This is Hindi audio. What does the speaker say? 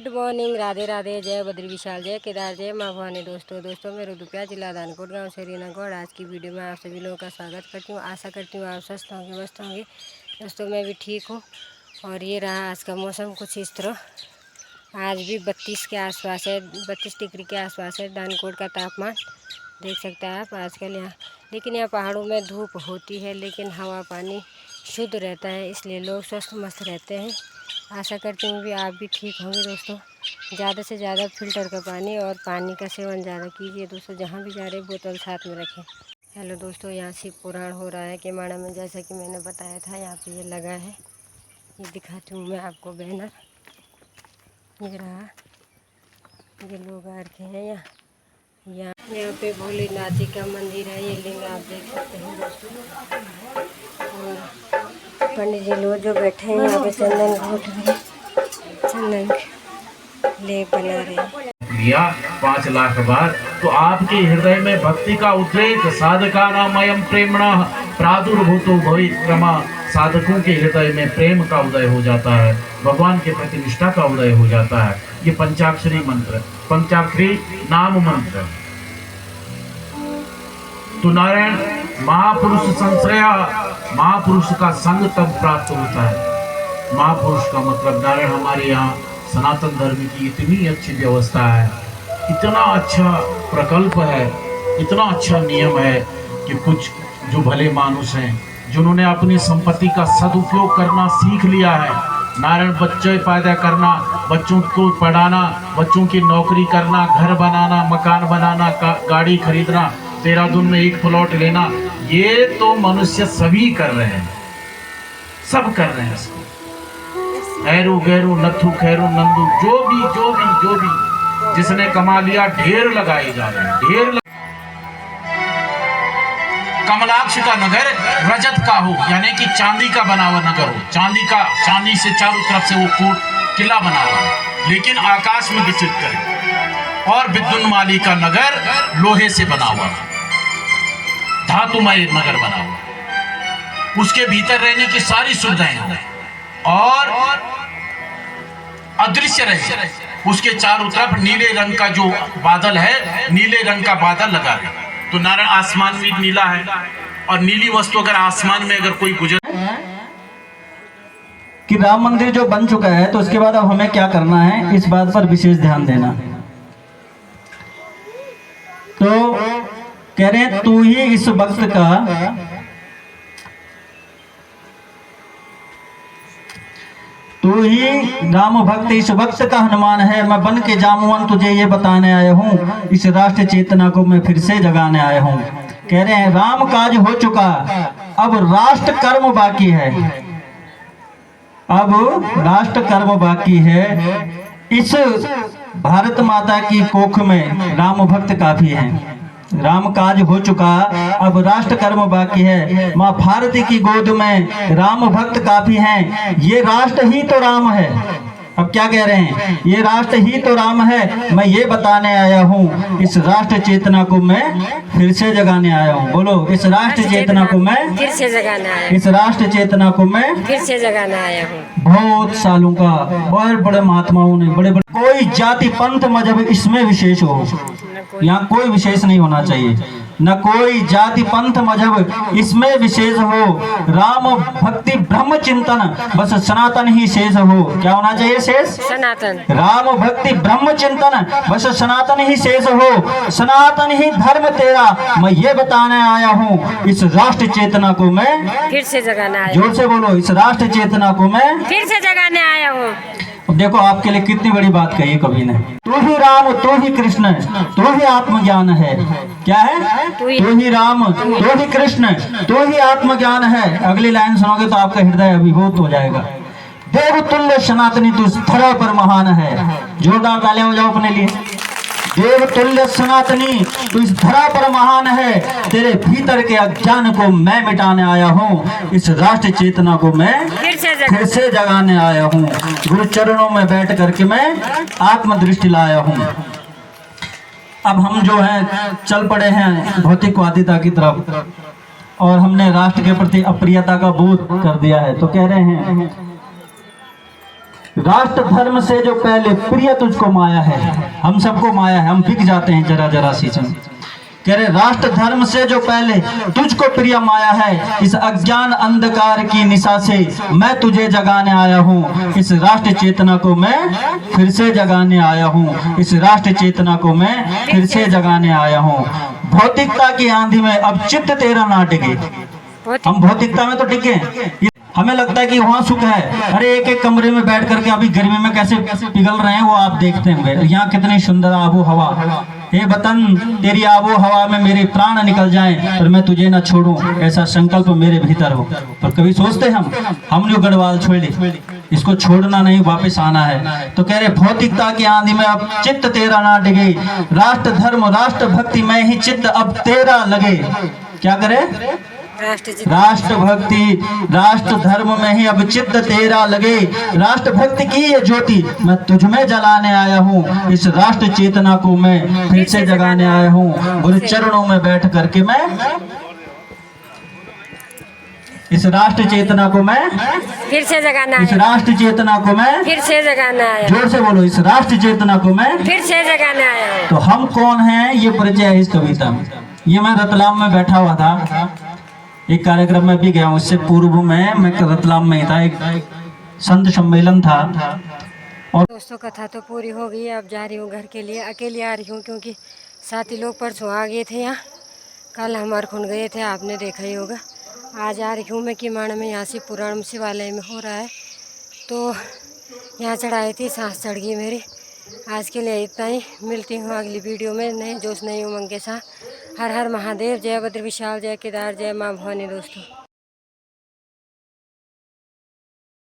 गुड मॉर्निंग, राधे राधे, जय बद्री विशाल, जय केदार, जय माँ भवानी। दोस्तों मैं रुद्रप्रिया, जिला दानकोट, गाँव श्रीनगर। आज की वीडियो में आप सभी लोगों का स्वागत करती हूँ। आशा करती हूँ आप स्वस्थ होंगे, मस्त होंगे। दोस्तों मैं भी ठीक हूँ। और ये रहा आज का मौसम कुछ इस तरह। आज भी 32 के आसपास है, 32 डिग्री के आसपास है दानकोट का तापमान, देख सकते हैं आप आजकल यहाँ। लेकिन यहाँ पहाड़ों में धूप होती है, लेकिन हवा पानी शुद्ध रहता है, इसलिए लोग स्वस्थ मस्त रहते हैं। आशा करती हूँ भी आप भी ठीक होंगे। दोस्तों ज़्यादा से ज़्यादा फ़िल्टर का पानी और पानी का सेवन ज़्यादा कीजिए। दोस्तों जहाँ भी जा रहे बोतल साथ में रखें। हेलो दोस्तों, यहाँ शिव पुराण हो रहा है केमाड़ा में, जैसा कि मैंने बताया था। यहाँ पे ये लगा है, ये दिखाती हूँ मैं आपको बैनर। ये रहा, ये लोग आ रखे हैं यहाँ पे भोलेनाथ जी का मंदिर है। ये लिंग आप देख सकते हैं दोस्तों। और पंडित जी लोग जो बैठे हैं यहाँ पे चंदन घोट रहे, चंदन लेप बना रहे लिया 5 लाख बार। तो आपके हृदय में भक्ति का उद्रेक साधका नामयम प्रेमणा प्रादुर्भूतो भवित क्रमा। साधकों के हृदय में प्रेम का उदय हो जाता है, भगवान के प्रति निष्ठा का उदय हो जाता है। ये पंचाक्षरी मंत्र, पंचाक्षरी नाम मंत्र। तो नारायण महापुरुष संश्रया, महापुरुष का संग तब प्राप्त होता है। महापुरुष का मतलब नारायण हमारे यहाँ सनातन धर्म की इतनी अच्छी व्यवस्था है, इतना अच्छा प्रकल्प है, इतना अच्छा नियम है कि कुछ जो भले मानुष हैं, जिन्होंने अपनी संपत्ति का सदुपयोग करना सीख लिया है। नारायण बच्चे पैदा करना, बच्चों को पढ़ाना, बच्चों की नौकरी करना, घर बनाना, मकान बनाना, गाड़ी खरीदना, देहरादून में 1 प्लॉट लेना, ये तो मनुष्य सभी कर रहे हैं, सब कर रहे हैं इसको। हैरू गैरू नथु खैरू नंदू, जो भी जिसने कमा लिया, ढेर लगाए जा रहे हैं, ढेर। कमलाक्ष का नगर रजत का हो, यानी कि चांदी का बना हुआ नगर हो, चांदी से चारों तरफ से वो कोट किला बना हुआ, लेकिन आकाश में विचरित करे। और विद्युन्माली का नगर लोहे से बना हुआ, धातुमय नगर बना हुआ, उसके भीतर रहने की सारी सुविधाएं हैं और अदृश्य रहे। उसके चारों तरफ नीले रंग का जो बादल है, नीले रंग का बादल लगा है। तो नारायण आसमान भी नीला है, और नीली वस्तु अगर आसमान में अगर कोई गुजर कि राम मंदिर जो बन चुका है, तो उसके बाद अब हमें क्या करना है, इस बात पर विशेष ध्यान देना। तो कह रहे हैं तू ही इस वक्त का, तू ही राम भक्त इस वक्त का हनुमान है। मैं बन के जामुअन तुझे ये बताने आया हूँ, इस राष्ट्र चेतना को मैं फिर से जगाने आया हूँ। कह रहे हैं राम काज हो चुका, अब राष्ट्र कर्म बाकी है, अब राष्ट्र कर्म बाकी है। इस भारत माता की कोख में राम भक्त काफी है। राम काज हो चुका, अब राष्ट्र कर्म बाकी है। माँ भारती की गोद में राम भक्त काफी हैं। ये राष्ट्र ही तो राम है। अब क्या कह रहे हैं, ये राष्ट्र ही तो राम है। मैं ये बताने आया हूँ, इस राष्ट्र चेतना को मैं फिर से जगाने आया हूँ। बोलो, इस राष्ट्र चेतना को मैं फिर से जगाना आया, इस राष्ट्र चेतना को मैं फिर से जगाना आया हूँ। बहुत सालों का बड़े बड़े महात्माओं ने, बड़े बड़े, कोई जाति पंथ मजहब इसमें विशेष हो, यहाँ कोई विशेष नहीं होना चाहिए। न कोई जाति पंथ मजहब इसमें विशेष हो। राम भक्ति ब्रह्म चिंतन बस सनातन ही शेष हो। क्या होना चाहिए शेष? सनातन। राम भक्ति ब्रह्म चिंतन बस सनातन ही शेष हो। सनातन ही धर्म तेरा, मैं ये बताने आया हूँ, इस राष्ट्र चेतना को मैं फिर से जगाना आया। जोर से बोलो, इस राष्ट्र चेतना को मैं फिर से जगाने आया हूँ। अब देखो आपके लिए कितनी बड़ी बात कही कवि ने। तू ही राम, तू ही कृष्ण, तू ही आत्मज्ञान है। क्या है? तू ही राम, तू ही कृष्ण, तू ही आत्मज्ञान है। अगली लाइन सुनोगे तो आपका हृदय अभिभूत हो जाएगा। देव तुल्य सनातनी तू धरा पर महान है। जोरदार तालियां हो जाओ अपने लिए। देव तुल्य सनातनी तू इस धरा पर महान है। तेरे भीतर के अज्ञान को मैं मिटाने आया हूँ, इस राष्ट्र चेतना को मैं फिर से जगाने आया हूँ। गुरु चरणों में बैठ करके मैं आत्मदृष्टि लाया हूँ। अब हम जो है चल पड़े हैं भौतिकवादिता की तरफ, और हमने राष्ट्र के प्रति अप्रियता का बोध कर दिया है। तो कह रहे हैं राष्ट्र धर्म से जो पहले प्रिय तुझको माया है। हम सबको माया है, हम बिक जाते हैं जरा जरा सी चीज। कह रहे राष्ट्र धर्म से जो पहले तुझको प्रिय माया है, इस अज्ञान अंधकार की निशा से मैं तुझे जगाने आया हूँ। इस राष्ट्र चेतना को मैं फिर से जगाने आया हूँ। इस राष्ट्र चेतना को मैं फिर से जगाने आया हूँ। भौतिकता की आंधी में अब चित्त तेरा ना टिके। हम भौतिकता में तो टिके, हमें लगता है कि वहाँ सुख है। अरे एक एक कमरे में बैठ करके अभी गर्मी में कैसे पिघल रहे हैं वो आप देखते होंगे। यहाँ कितनी सुंदर आबो हवा। हे वतन, तेरी आबो हवा में मेरे प्राण निकल जाएं पर मैं तुझे ना छोड़ूं, ऐसा संकल्प मेरे भीतर हो। पर कभी सोचते हम जो गढ़वाल छोड़ ले, इसको छोड़ना नहीं, वापस आना है। तो कह रहे भौतिकता की आंधी में अब चित्त तेरा ना डिगे। राष्ट्र धर्म राष्ट्र भक्ति में ही चित्त अब तेरा लगे। क्या करे? राष्ट्र भक्ति राष्ट्र धर्म में ही अब चित्त तेरा लगे। राष्ट्र भक्ति की ये ज्योति मैं तुझ में जलाने आया हूँ। इस राष्ट्र चेतना को मैं फिर से जगाने आया हूँ। गुरु चरणों में बैठ करके मैं इस राष्ट्र चेतना को मैं फिर से जगाना इस राष्ट्र चेतना को मैं फिर से जगाना आया। जोर से बोलो, इस राष्ट्र चेतना को मैं फिर से जगाना आया। तो हम कौन हैं ये परिचय है इस कविता में। ये मैं रतलाम में बैठा हुआ था, एक कार्यक्रम में भी गया हूँ। इससे पूर्व में मैं रतलाम में था, एक संत सम्मेलन था। और दोस्तों कथा तो पूरी हो गई, अब जा रही हूँ घर के लिए। अकेले आ रही हूँ क्योंकि साथी लोग परसों आ गए थे यहाँ, कल हमारे खुन गए थे, आपने देखा ही होगा। आज आ रही हूँ मैं किमाण में, यहाँ से पुराण शिवालय में हो रहा है तो यहाँ चढ़ाई थी, सांस चढ़ गई मेरी। आज के लिए इतना ही, मिलती हूँ अगली वीडियो में नए जोश नई उमंग के साथ। हर हर महादेव, जय बद्र विशाल, जय केदार, जय माँ भवानी दोस्तों।